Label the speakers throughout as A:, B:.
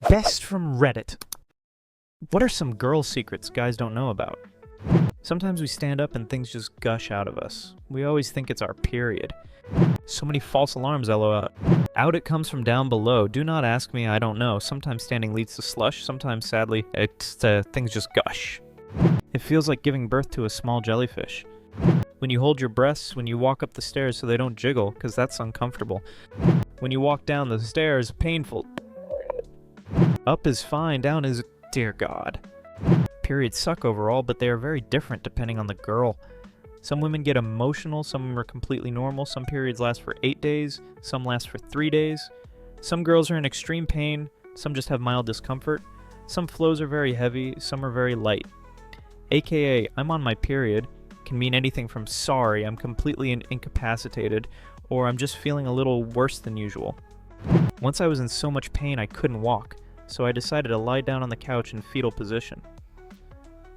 A: Best from Reddit. What are some girl secrets guys don't know about? Sometimes we stand up and things just gush out of us. We always think it's our period. So many false alarms, lol. Out it comes from down below. Do not ask me, I don't know. Sometimes standing leads to slush, sometimes sadly, things just gush. It feels like giving birth to a small jellyfish. When you hold your breasts, when you walk up the stairs so they don't jiggle, because that's uncomfortable. When you walk down the stairs, painful. Up is fine, down is, dear God. Periods suck overall, but they are very different depending on the girl. Some women get emotional, some are completely normal, some periods last for 8 days, some last for 3 days. Some girls are in extreme pain, some just have mild discomfort. Some flows are very heavy, some are very light. AKA, I'm on my period, can mean anything from sorry, I'm completely incapacitated, or I'm just feeling a little worse than usual. Once I was in so much pain I couldn't walk, so I decided to lie down on the couch in fetal position.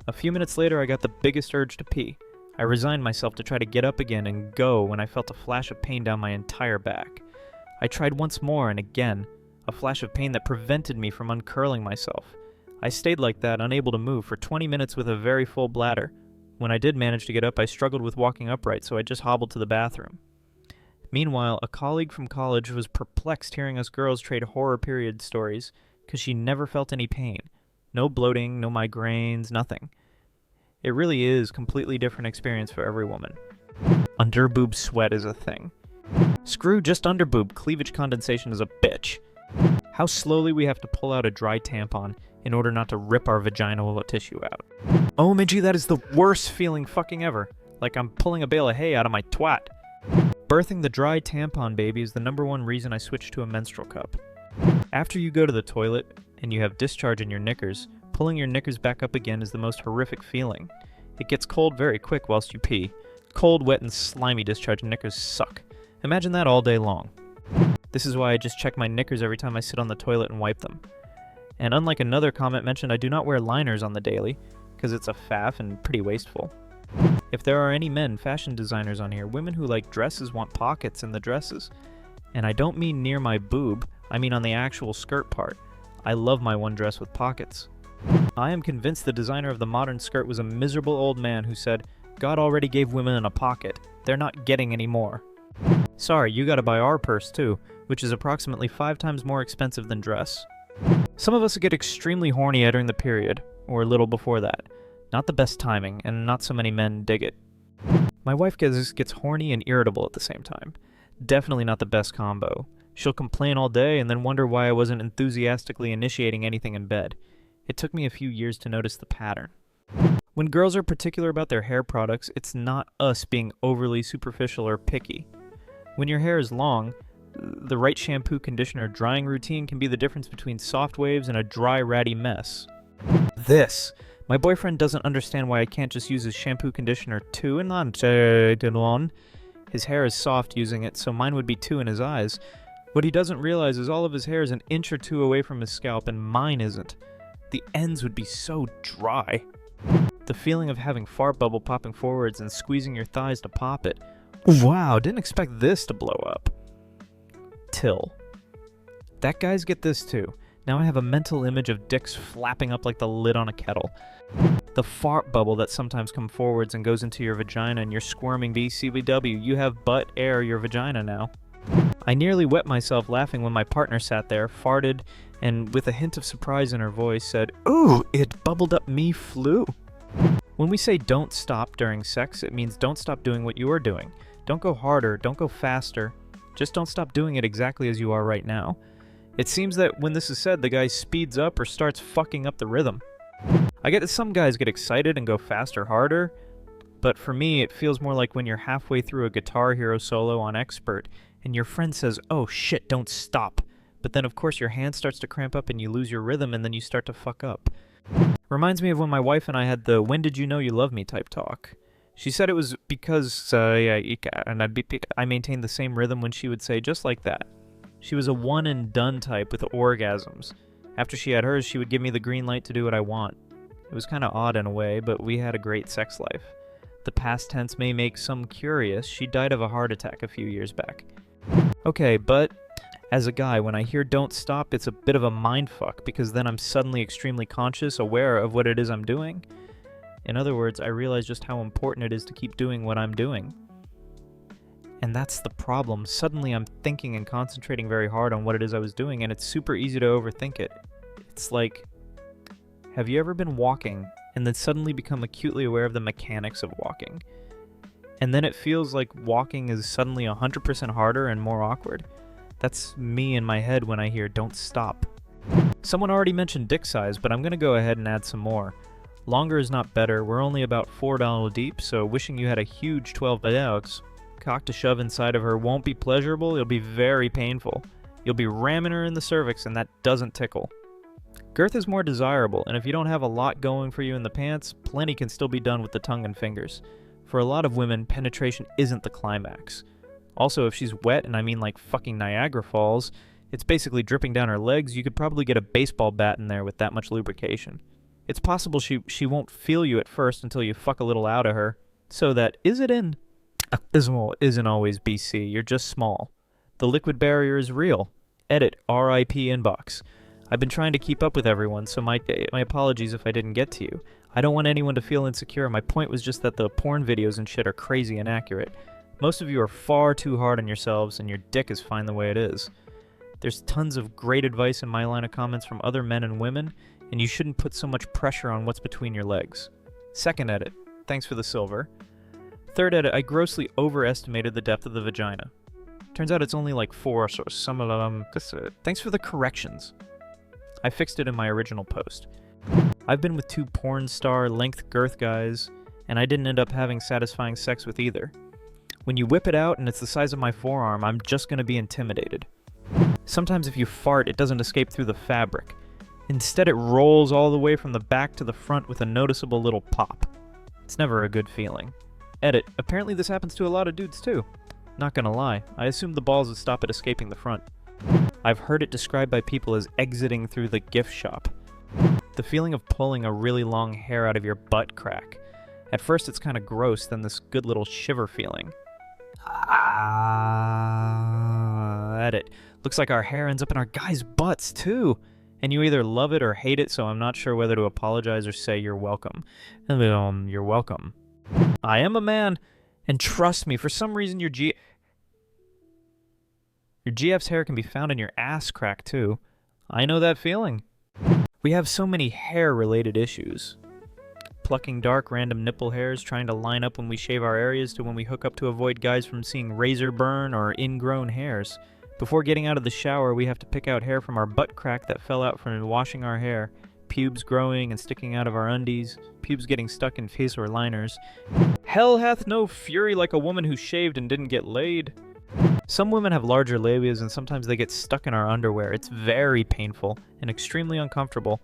A: A few minutes later I got the biggest urge to pee. I resigned myself to try to get up again and go when I felt a flash of pain down my entire back. I tried once more and again, a flash of pain that prevented me from uncurling myself. I stayed like that, unable to move, for 20 minutes with a very full bladder. When I did manage to get up, I struggled with walking upright, so I just hobbled to the bathroom. Meanwhile, a colleague from college was perplexed hearing us girls trade horror period stories, because she never felt any pain. No bloating, no migraines, nothing. It really is a completely different experience for every woman. Underboob sweat is a thing. Screw just underboob, cleavage condensation is a bitch. How slowly we have to pull out a dry tampon in order not to rip our vaginal tissue out. Oh, Midgie, that is the worst feeling fucking ever. Like I'm pulling a bale of hay out of my twat. Birthing the dry tampon baby is the #1 reason I switched to a menstrual cup. After you go to the toilet and you have discharge in your knickers, pulling your knickers back up again is the most horrific feeling. It gets cold very quick whilst you pee. Cold, wet, and slimy discharge knickers suck. Imagine that all day long. This is why I just check my knickers every time I sit on the toilet and wipe them. And unlike another comment mentioned, I do not wear liners on the daily, because it's a faff and pretty wasteful. If there are any men fashion designers on here, women who like dresses want pockets in the dresses. And I don't mean near my boob, I mean on the actual skirt part. I love my one dress with pockets. I am convinced the designer of the modern skirt was a miserable old man who said, God already gave women a pocket, they're not getting any more. Sorry, you gotta buy our purse too, which is approximately 5 times more expensive than dress. Some of us get extremely horny during the period, or a little before that. Not the best timing, and not so many men dig it. My wife gets horny and irritable at the same time. Definitely not the best combo. She'll complain all day and then wonder why I wasn't enthusiastically initiating anything in bed. It took me a few years to notice the pattern. When girls are particular about their hair products, it's not us being overly superficial or picky. When your hair is long, the right shampoo, conditioner, drying routine can be the difference between soft waves and a dry, ratty mess. My boyfriend doesn't understand why I can't just use his shampoo conditioner 2 and not 1. His hair is soft using it, so mine would be 2 in his eyes. What he doesn't realize is all of his hair is an inch or 2 away from his scalp, and mine isn't. The ends would be so dry. The feeling of having fart bubble popping forwards and squeezing your thighs to pop it. Wow, didn't expect this to blow up. Till. That guys get this too. Now I have a mental image of dicks flapping up like the lid on a kettle. The fart bubble that sometimes comes forwards and goes into your vagina and you're squirming BCBW. You have butt air your vagina now. I nearly wet myself laughing when my partner sat there, farted, and with a hint of surprise in her voice said, "Ooh, it bubbled up me flu." When we say don't stop during sex, it means don't stop doing what you are doing. Don't go harder, don't go faster. Just don't stop doing it exactly as you are right now. It seems that when this is said, the guy speeds up or starts fucking up the rhythm. I get that some guys get excited and go faster, harder, but for me, it feels more like when you're halfway through a Guitar Hero solo on Expert, and your friend says, "Oh shit, don't stop." But then of course your hand starts to cramp up and you lose your rhythm and then you start to fuck up. Reminds me of when my wife and I had the "when did you know you love me" type talk. She said it was because I maintained the same rhythm when she would say just like that. She was a one and done type with orgasms. After she had hers, she would give me the green light to do what I want. It was kind of odd in a way, but we had a great sex life. The past tense may make some curious. She died of a heart attack a few years back. Okay, but As a guy, when I hear don't stop, it's a bit of a mindfuck because then I'm suddenly extremely conscious, aware of what it is I'm doing. In other words, I realize just how important it is to keep doing what I'm doing. And that's the problem. Suddenly I'm thinking and concentrating very hard on what it is I was doing, and it's super easy to overthink it. It's like, have you ever been walking and then suddenly become acutely aware of the mechanics of walking? And then it feels like walking is suddenly 100% harder and more awkward. That's me in my head when I hear don't stop. Someone already mentioned dick size, but I'm gonna go ahead and add some more. Longer is not better. We're only about 4 deep, so wishing you had a huge 12 dogs. Cock to shove inside of her won't be pleasurable, it'll be very painful. You'll be ramming her in the cervix, and that doesn't tickle. Girth is more desirable, and if you don't have a lot going for you in the pants, plenty can still be done with the tongue and fingers. For a lot of women, penetration isn't the climax. Also, if she's wet, and I mean like fucking Niagara Falls, it's basically dripping down her legs, you could probably get a baseball bat in there with that much lubrication. It's possible she won't feel you at first until you fuck a little out of her. So that is it in? Abysmal isn't always BC, you're just small. The liquid barrier is real. Edit, RIP inbox. I've been trying to keep up with everyone, so my apologies if I didn't get to you. I don't want anyone to feel insecure, my point was just that the porn videos and shit are crazy inaccurate. Most of you are far too hard on yourselves, and your dick is fine the way it is. There's tons of great advice in my line of comments from other men and women, and you shouldn't put so much pressure on what's between your legs. Second edit, thanks for the silver. Third edit, I grossly overestimated the depth of the vagina. Turns out it's only like 4, so some of them... Thanks for the corrections. I fixed it in my original post. I've been with 2 porn star length girth guys, and I didn't end up having satisfying sex with either. When you whip it out and it's the size of my forearm, I'm just gonna be intimidated. Sometimes if you fart, it doesn't escape through the fabric. Instead, it rolls all the way from the back to the front with a noticeable little pop. It's never a good feeling. Edit, apparently this happens to a lot of dudes too. Not gonna lie, I assumed the balls would stop at escaping the front. I've heard it described by people as exiting through the gift shop. The feeling of pulling a really long hair out of your butt crack. At first it's kinda gross, then this good little shiver feeling. Edit. Looks like our hair ends up in our guys' butts too. And you either love it or hate it, so I'm not sure whether to apologize or say you're welcome. You're welcome. I am a man, and trust me, for some reason your GF's hair can be found in your ass crack too. I know that feeling. We have so many hair-related issues. Plucking dark random nipple hairs, trying to line up when we shave our areas to when we hook up to avoid guys from seeing razor burn or ingrown hairs. Before getting out of the shower, we have to pick out hair from our butt crack that fell out from washing our hair, pubes growing and sticking out of our undies, pubes getting stuck in face or liners. Hell hath no fury like a woman who shaved and didn't get laid. Some women have larger labias and sometimes they get stuck in our underwear. It's very painful and extremely uncomfortable.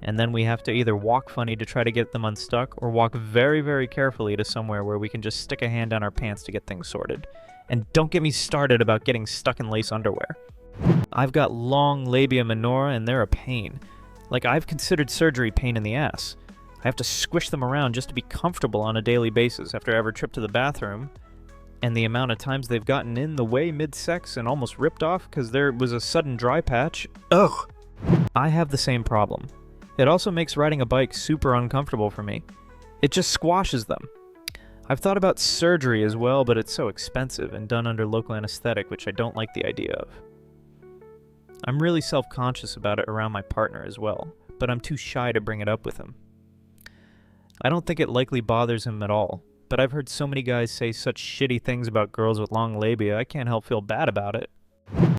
A: And then we have to either walk funny to try to get them unstuck or walk very, very carefully to somewhere where we can just stick a hand down our pants to get things sorted. And don't get me started about getting stuck in lace underwear. I've got long labia minora and they're a pain. Like, I've considered surgery pain in the ass. I have to squish them around just to be comfortable on a daily basis after every trip to the bathroom. And the amount of times they've gotten in the way mid-sex and almost ripped off because there was a sudden dry patch. Ugh! I have the same problem. It also makes riding a bike super uncomfortable for me. It just squashes them. I've thought about surgery as well, but it's so expensive and done under local anesthetic, which I don't like the idea of. I'm really self-conscious about it around my partner as well, but I'm too shy to bring it up with him. I don't think it likely bothers him at all, but I've heard so many guys say such shitty things about girls with long labia, I can't help feel bad about it.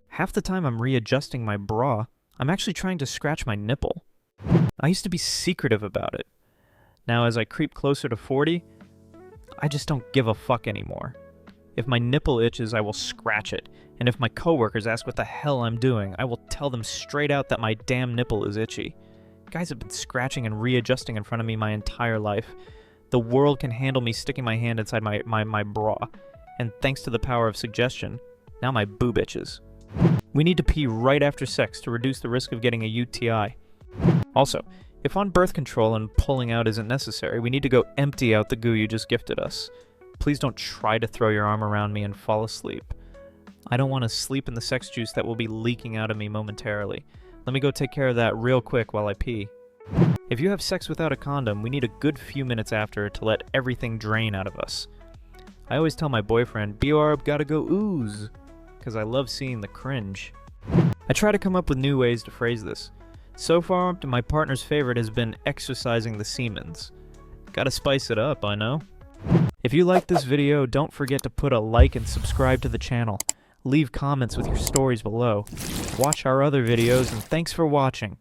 A: Half the time I'm readjusting my bra, I'm actually trying to scratch my nipple. I used to be secretive about it. Now as I creep closer to 40, I just don't give a fuck anymore. If my nipple itches, I will scratch it, and if my coworkers ask what the hell I'm doing, I will tell them straight out that my damn nipple is itchy. Guys have been scratching and readjusting in front of me my entire life. The world can handle me sticking my hand inside my bra, and thanks to the power of suggestion, now my boob itches. We need to pee right after sex to reduce the risk of getting a UTI. Also, if on birth control and pulling out isn't necessary, we need to go empty out the goo you just gifted us. Please don't try to throw your arm around me and fall asleep. I don't want to sleep in the sex juice that will be leaking out of me momentarily. Let me go take care of that real quick while I pee. If you have sex without a condom, we need a good few minutes after to let everything drain out of us. I always tell my boyfriend, "Barb, gotta go ooze," because I love seeing the cringe. I try to come up with new ways to phrase this. So far, my partner's favorite has been exercising the semens. Gotta spice it up, I know. If you like this video, don't forget to put a like and subscribe to the channel. Leave comments with your stories below. Watch our other videos, and thanks for watching.